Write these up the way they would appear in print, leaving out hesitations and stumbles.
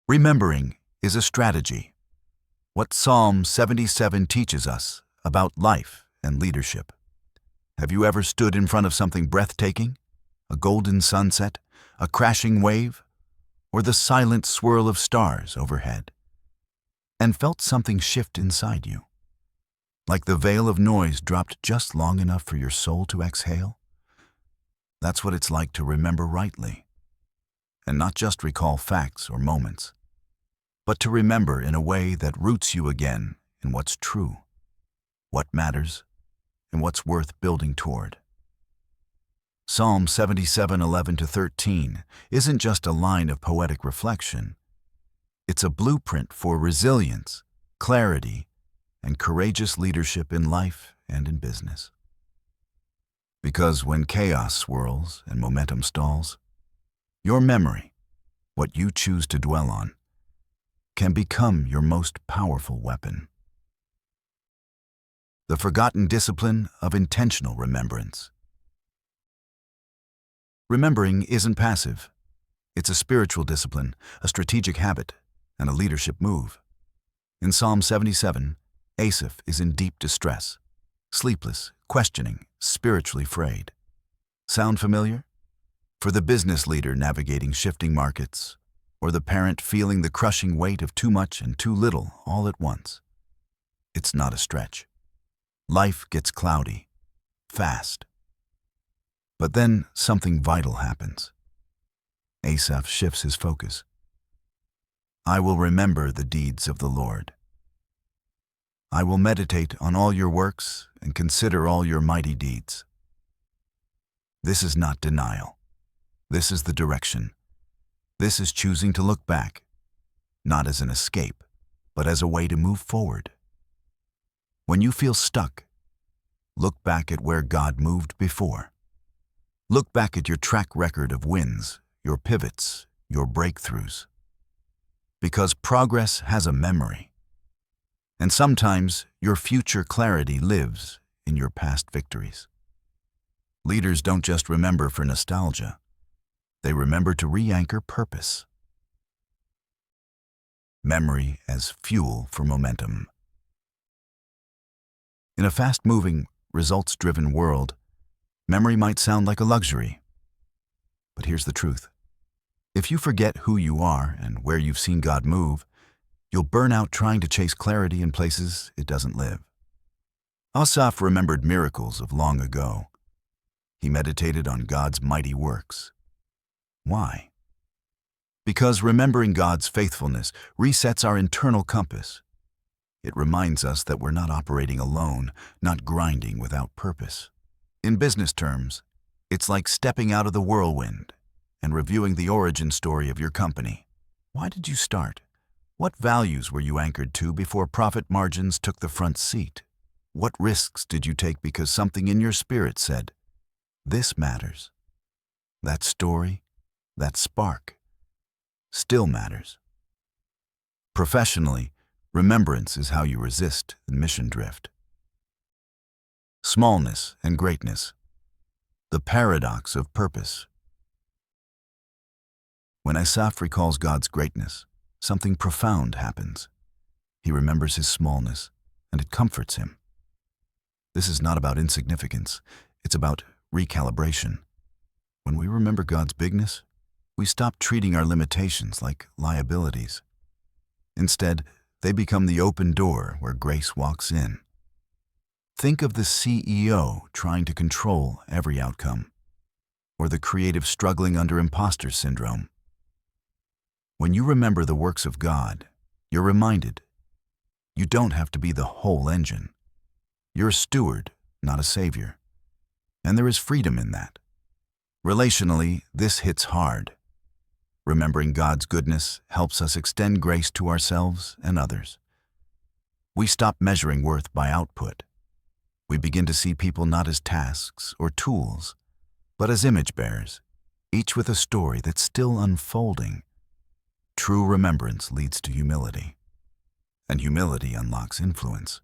Remembering is a strategy. What Psalm 77 teaches us about life and leadership. Have you ever stood in front of something breathtaking? A golden sunset, a crashing wave, or the silent swirl of stars overhead, and felt something shift inside you? Like the veil of noise dropped just long enough for your soul to exhale? That's what it's like to remember rightly, and not just recall facts or moments, but to remember in a way that roots you again in what's true, what matters, and what's worth building toward. Psalm 77:11-13 isn't just a line of poetic reflection. It's a blueprint for resilience, clarity, and courageous leadership in life and in business. Because when chaos swirls and momentum stalls, your memory, what you choose to dwell on, can become your most powerful weapon. The forgotten discipline of intentional remembrance. Remembering isn't passive. It's a spiritual discipline, a strategic habit, and a leadership move. In Psalm 77, Asaph is in deep distress, sleepless, questioning, spiritually frayed. Sound familiar? For the business leader navigating shifting markets, or the parent feeling the crushing weight of too much and too little all at once, it's not a stretch. Life gets cloudy, fast. But then something vital happens. Asaph shifts his focus. I will remember the deeds of the Lord. I will meditate on all your works and consider all your mighty deeds. This is not denial. This is the direction. This is choosing to look back, not as an escape, but as a way to move forward. When you feel stuck, look back at where God moved before. Look back at your track record of wins, your pivots, your breakthroughs. Because progress has a memory. And sometimes your future clarity lives in your past victories. Leaders don't just remember for nostalgia. They remember to re-anchor purpose. Memory as fuel for momentum. In a fast-moving, results-driven world, memory might sound like a luxury. But here's the truth. If you forget who you are and where you've seen God move, you'll burn out trying to chase clarity in places it doesn't live. Asaph remembered miracles of long ago. He meditated on God's mighty works. Why? Because remembering God's faithfulness resets our internal compass. It reminds us that we're not operating alone, not grinding without purpose. In business terms, it's like stepping out of the whirlwind and reviewing the origin story of your company. Why did you start? What values were you anchored to before profit margins took the front seat? What risks did you take because something in your spirit said, this matters? That story, that spark, still matters. Professionally, remembrance is how you resist the mission drift. Smallness and greatness. The paradox of purpose. When Asaph recalls God's greatness, something profound happens. He remembers his smallness, and it comforts him. This is not about insignificance. It's about recalibration. When we remember God's bigness, we stop treating our limitations like liabilities. Instead, they become the open door where grace walks in. Think of the CEO trying to control every outcome, or the creative struggling under imposter syndrome. When you remember the works of God, you're reminded you don't have to be the whole engine. You're a steward, not a savior. And there is freedom in that. Relationally, this hits hard. Remembering God's goodness helps us extend grace to ourselves and others. We stop measuring worth by output. We begin to see people not as tasks or tools, but as image bearers, each with a story that's still unfolding. True remembrance leads to humility, and humility unlocks influence.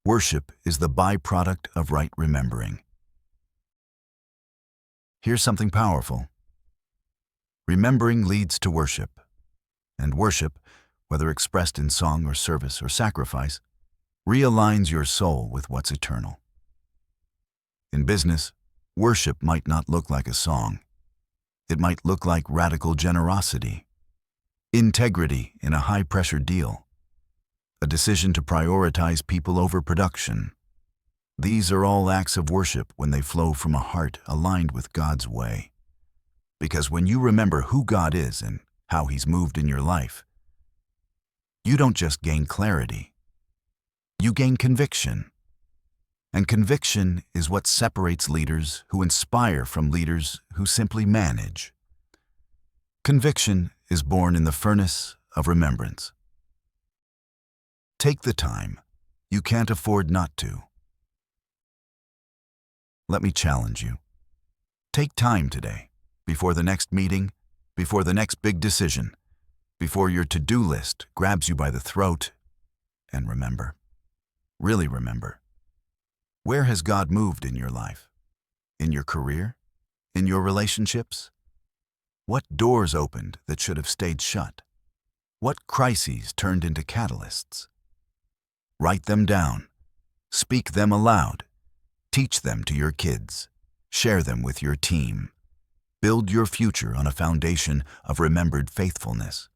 Worship is the byproduct of right remembering. Here's something powerful. Remembering leads to worship, and worship, whether expressed in song or service or sacrifice, realigns your soul with what's eternal. In business, worship might not look like a song. It might look like radical generosity, integrity in a high-pressure deal, a decision to prioritize people over production. These are all acts of worship when they flow from a heart aligned with God's way. Because when you remember who God is and how He's moved in your life, you don't just gain clarity, you gain conviction. And conviction is what separates leaders who inspire from leaders who simply manage. Conviction is born in the furnace of remembrance. Take the time. You can't afford not to. Let me challenge you. Take time today, before the next meeting, before the next big decision, before your to-do list grabs you by the throat, and remember, really remember, where has God moved in your life? In your career? In your relationships? What doors opened that should have stayed shut? What crises turned into catalysts? Write them down. Speak them aloud. Teach them to your kids. Share them with your team. Build your future on a foundation of remembered faithfulness.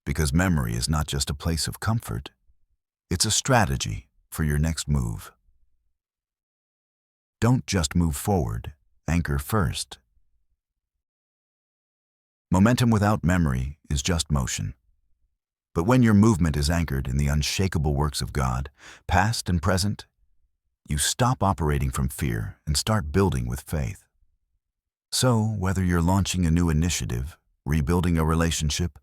Because memory is not just a place of comfort. It's a strategy for your next move. Don't just move forward. Anchor first. Momentum without memory is just motion. But when your movement is anchored in the unshakable works of God, past and present, you stop operating from fear and start building with faith. So, whether you're launching a new initiative, rebuilding a relationship,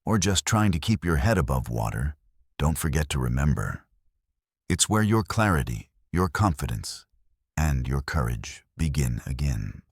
or just trying to keep your head above water, don't forget to remember. It's where your clarity, your confidence, and your courage begin again.